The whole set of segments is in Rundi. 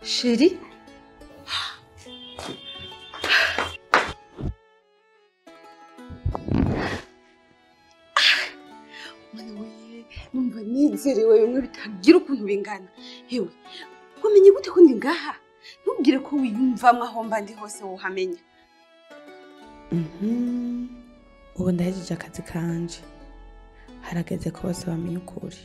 Chérie? Numva nizerewe bimwe bitagira ukuntu bingana. Hewe, wamenye gute ko ndi ngaha? Ntubwire ko wiyumvamwe aho mba ndi hose wohamenya. Ubu ndahejeje akazi kanje. Harageze ko bose bamenye ukuri.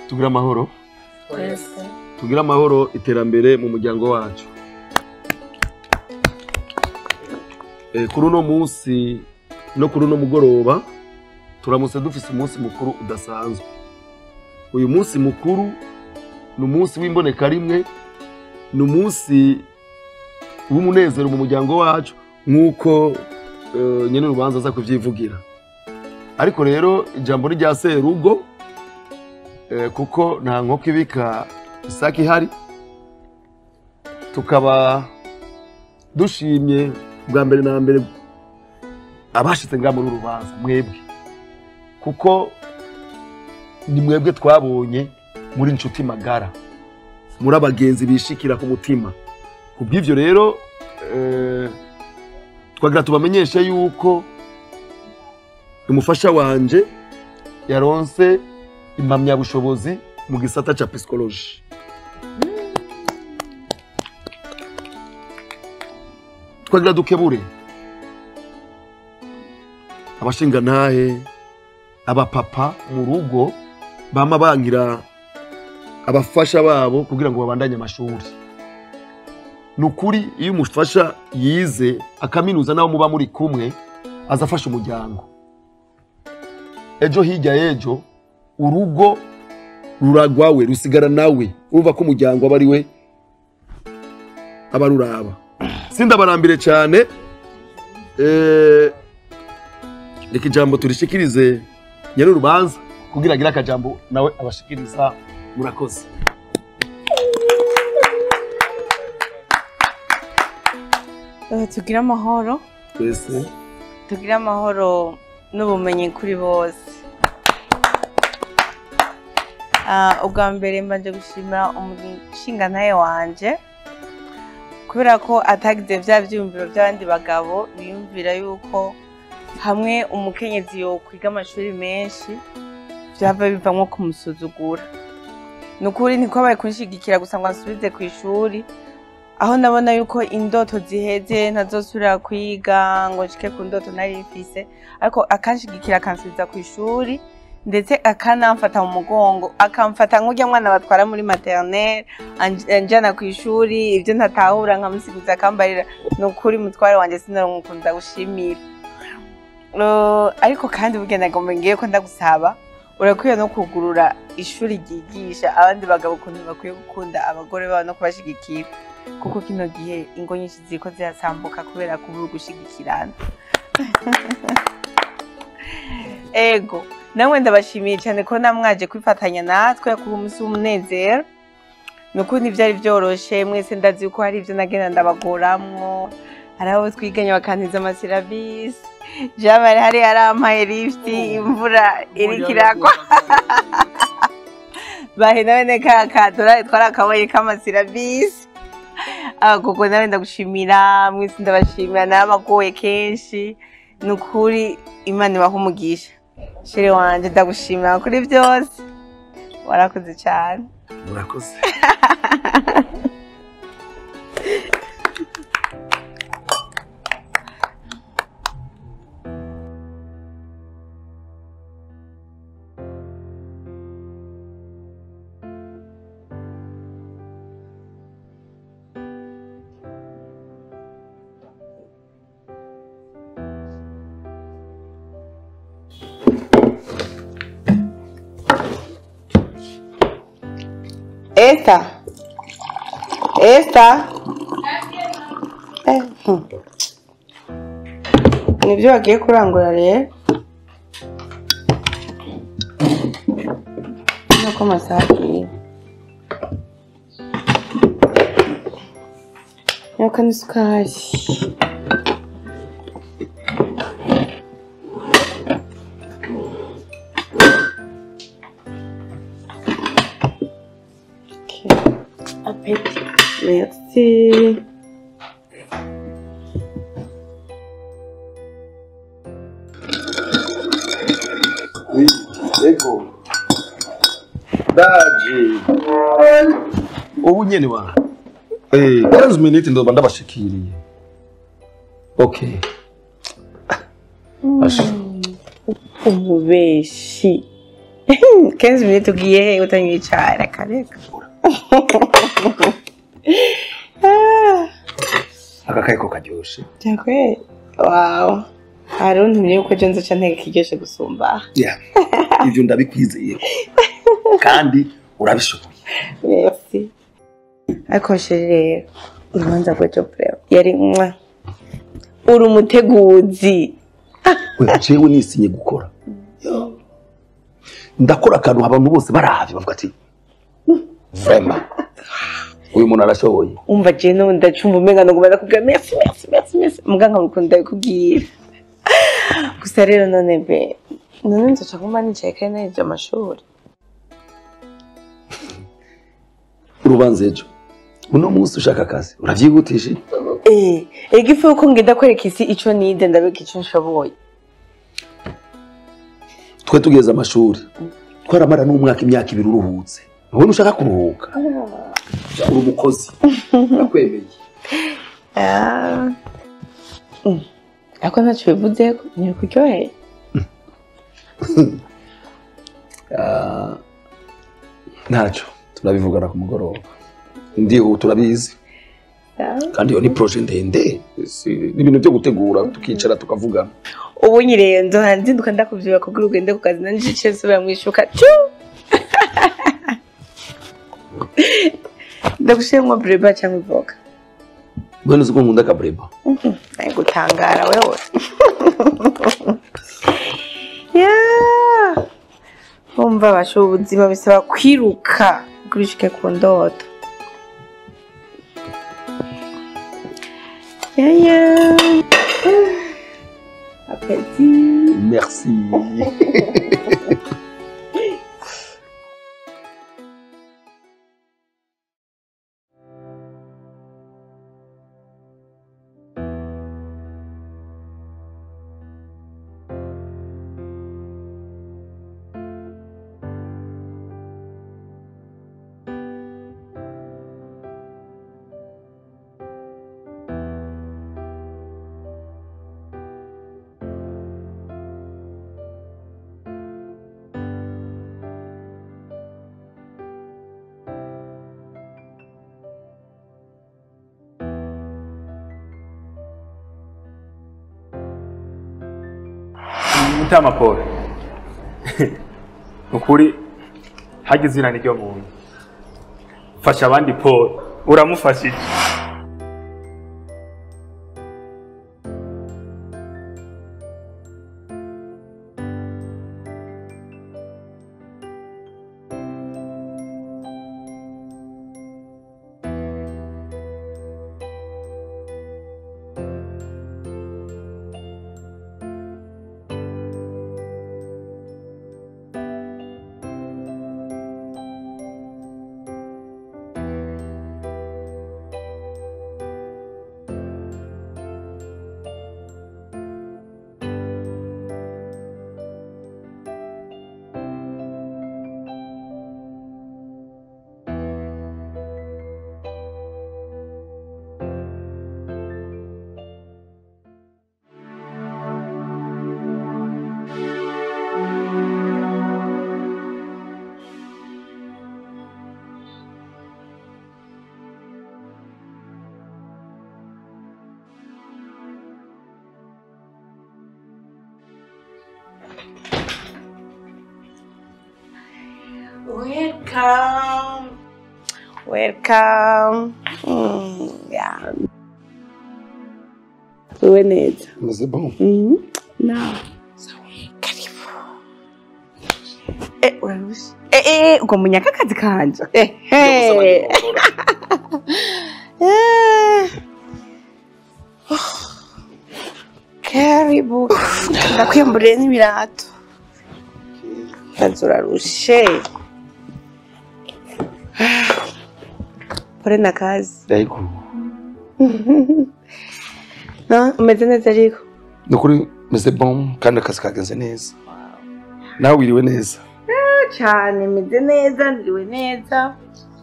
Tugira amahoro. Tugira amahoro iterambere mu muryango wacu. Kuri uno munsi no kuri uno mugoroba turamutse dufise umunsi mukuru udasanzwe. Uyu munsi mukuru ni umunsi w'imboneka rimwe, ni umunsi w'umunezero mu muryango wacu nk'uko nyene urubanza aza kuvyivugira. Ariko rero ijambo rya Serugo kuko nta nkoko ibika isaki ihari, tukaba dushimye bwa mbere na mbere abashitse ngaha muri urubanza mwebwe, kuko ni mwebwe twabonye muri inshuti magara, muri abagenzi bishikira ku mutima. Kubw'ivyo rero twagira tubamenyeshe yuko umufasha wanje yaronse impamyabushobozi mu gisata ca psychology. Twagira dukebure abashinga ntahe, abapapa mu rugo bama bangira abafasha babo kugira ngo babandanye amashuri. Nukuri iyo umufasha yize akaminuza naho muba muri kumwe azafasha umuryango. Ejo hirya yejo urugo ruragwawe rusigara nawe, urumva ko umuryango aba ari we abaruraba. Sindabarambire cyane, reka ijambo turishikirize nyene urubanza kugira agira akajambo nawe abashikiriza. Murakoze. Tugira amahoro. Twese tugira amahoro n'ubumenyi kuri bose. Ubwa mbere mbanje gushimira umushinga ntaye wanje kubera ko atagize vya vyumviro by'abandi bagabo biyumvira yuko hamwe umukenyezi yo kwiga amashuri menshi byava bivamwo kumusuzugura. Nukuri ntiko baye kunshigikira gusa ngo asubize ku ishuri, aho nabona yuko indoto ziheze ntazosubira kwiga ngo nshike ku ndoto nari mfise, ariko akanshigikira akansubiza ku ishuri ndetse akanamfata mu mugongo, akamfata nk'urya mwana batwara muri maternelle anjana ku ishuri, ibyo ntatahura nkamusiguza akambarira. Ni ukuri mutware wanje sinaronka gushimira. Ariko kandi burya nagomba ngiye ko ndagusaba urakwiye no kugurura ishuri ryigisha abandi bagabo ukuntu bakwiye gukunda abagore babo no kubashigikira, kuko kino gihe ingo nyinshi ziriko zirasambuka kubera kubura gushigikirana. Ego namwe ndabashimiye cyane ko namwaje kwifatanya natwe kuba umunsi w'umunezero. Nuko ntivyari vyoroshe, mwese ndazi yuko hari ivyo nagenda ndabagoramwo, hari abo twiganye bakantiza amasirabisi, Jamari hari arampaye lift, imvura iriko iragwa bahe nawe ne kaka twarakabaye k'amasirabisi. Koko nawe ndagushimira, mwese ndabashimira, narabagoye kenshi. Nukuri Imana ibaha umugisha. Sheri wanje ndagushimira kuri byose, warakoze cyane. Murakoze. Esta. Nibyo wagiye kurangura rero. Nuko masaki. Nuko nisukari. Appétit. Merci. Oui, ego. Daji. Ubu nyene wa. 15 minutes ndoba ndabashikiriye. Okay. Umubeshi. 15 minutes ugiye he utanyicara kareka. Aka kayiko karyoshe. Cyakwe. Wow. Hari untumye yuko je nzoca nteka kiryoshe gusumba. Yeah. Ivyo ndabikwizeye. Kandi urabishoboye. Merci. Ariko rero urubanza rw'ejo preo yari uri umuteguzi. We jewe nisinye gukora. Ndakora akantu abantu bose baravye bavuga ati vraiment uyu muntu arashoboye. Umva je no ndacumva umenga no kubaza kubwa merci. Muganga mukunda kubwira. Gusa rero none be none nzoca kumba nicaye kandi naje amashuri. Urubanza ejo. Uno munsi ushaka akazi uravyihutije? Igifu uko ngenda kwereka isi ico nide ndabeka ico nshoboye. Twe tugeze amashuri. Twaramara n'umwaka imyaka 2 uruhutse. None ushaka kuruhuka? Uri umukozi. Nakwemeye. Ako ntacyo bivuze ko ni kuryoheye. Ntacyo turabivugana ku mugoroba. Ndiho turabizi. Kandi yo ni projet ndende. N'ibintu byo gutegura tukicara tukavugana. Ubu nyire nzinduka ndakuvyiba kugira ugende ku kazi nanje nsubira mwishuka. Ndagushimwa breba cyangwa ivoka. Mbona uzi ko nkunda ka breba? Gutangara wewe. Yeah. Umva basho ubuzima bisaba kwiruka kurishike ku ndoto. Yeah. Appétit. Merci. Mutama Paul. Ukuri hagize izina ryo muntu. Fasha abandi Paul. Uramufashije. Welcome. Welcome. Yeah. Wewe neza. C'est bon. No. Karibu. Urarushi. Uko munyaka kazi kanje. Karibu. Ndakwiyambure n'ibirato. Urarushe. Pole na kazi. Yego. No, umeze neza ariko. Nukuri meze bon kandi akazi kagenze neza. Nawe wiriwe neza. Cyane meze neza, ndiwe neza.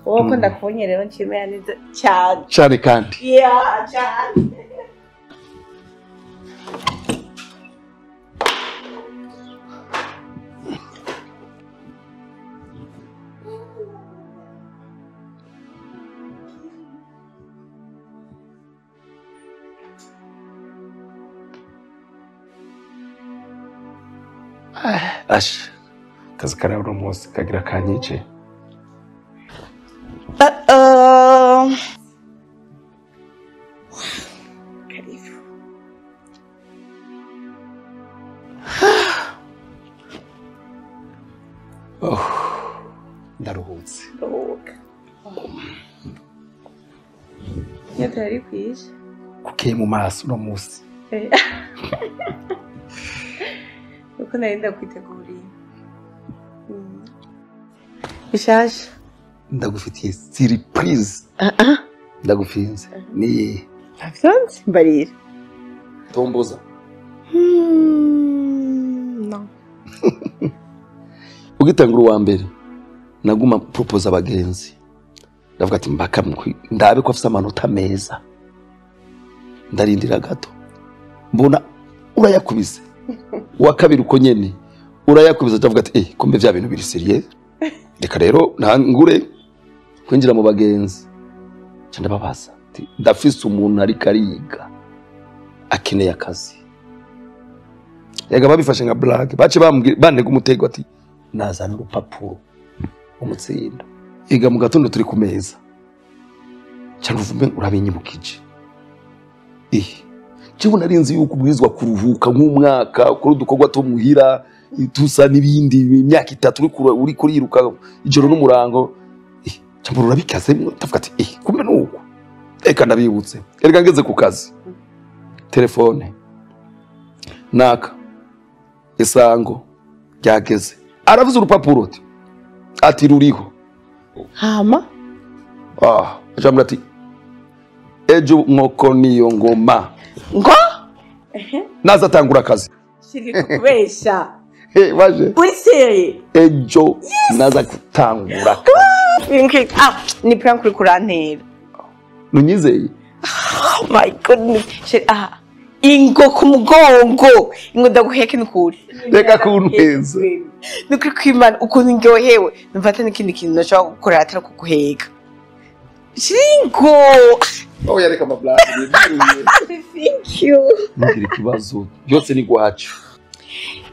Wowe ko ndakubonye rero nshimira neza cyane. Cyane kandi. Yeah, cyane. Ash, kazi karawe uno munsi kagira kanyice. Karibu. Ndaruhutse. Nyota yari kwishe. Kukiye mu maso uno munsi. Uko nari ndakwiteguriye. Bishasha. Ndagufitiye surprise. Ndagufinze. Ni Afsanze mbarira. Tomboza. No. Ugitangura wa mbere naguma propose abagenzi. Ndavuga ati mbaka ndabe ko afite amanota meza. Ndarindira gato. Mbona urayakubise. Wa kabiri uko nyene urayakubise ndavuga ati kombe vya bintu biri serieux. Reka rero ntangure kwinjira mu bagenzi. Cyanda babaza ati ndafise umuntu ari kariga akeneye akazi. Yaga babifashe nka blague bace banega umutego ati nazana urupapuro umutsinda. Iga mu gatondo turi ku meza. Cyane uvumbe urabinyibukije. Cibu narinzi yuko ubwizwa kuruhuka nk'umwaka kuri udukorwa to muhira tusa nibindi imyaka 3 uri kuriruka ijoro n'umurango. Cyambura urabikaze tavuga ati kumbe nuko. Eka ndabibutse. Erega ngeze ku kazi. Telefone. Naka. Isango ryageze. Aravuze urupapuro ati ruriho. Hama? Ajamura ati ejo nkoko niyo ngoma. Ngo? Naza tangura akazi. Shiri kubesha. Waje. Wiseye. Ejo naza gutangura. Ni prank kuri kurantera. Nunyizeye? Oh my goodness. Shiri ingo ku mugongo. Ingo ndaguheke nukuri. Reka kunteza. Nukuri kwimana ukuntu ngyohewe. Numva n'ikindi kintu nashaka gukora atari kuguheka. Shingo. Oh yareka amablague. Thank you. Ngira kibazo. Byose ni gwacu.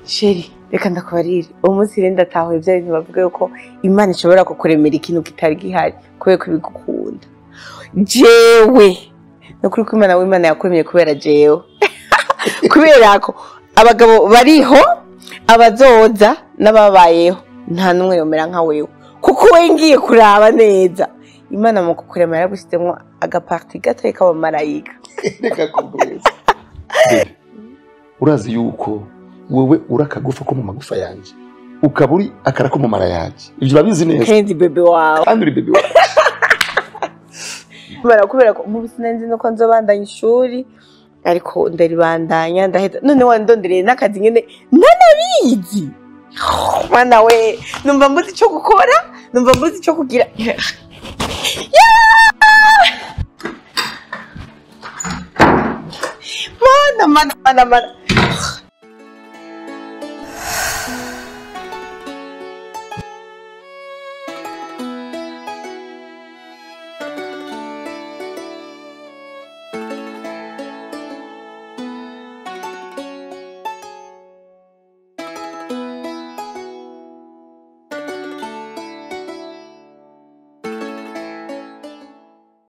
sheri reka ndakubarire uwo munsi rero ndatahuye bya bintu bavuga yuko imana ishobora kukuremera ikintu kitari gihari kubera ko ibigukunda jewe nukuri ko imana w'imana yakuremye kubera jewe kubera ko abagabo bariho abazoza n'ababayeho nta n'umwe yomera nka wewe kuko we ngiye kuraba neza imana mu kukurema yaragushyizemo agaparti gatoya k'abamarayika reka kumbweza urazi yuko wewe urakagufa ko mu magufa yanje ukaba uri akara ko mu mara yanje ibyo urabizi neza kandi bebe wawe kandi uri bebe wawe kubera ko mu sinenzi nuko nzobandanya ishuri ariko ndaribandanya ndaheza none wandondereye n'akazi nyene ntanabizi mwana we numva mbuzi icyo gukora numva mbuzi icyo kugira mana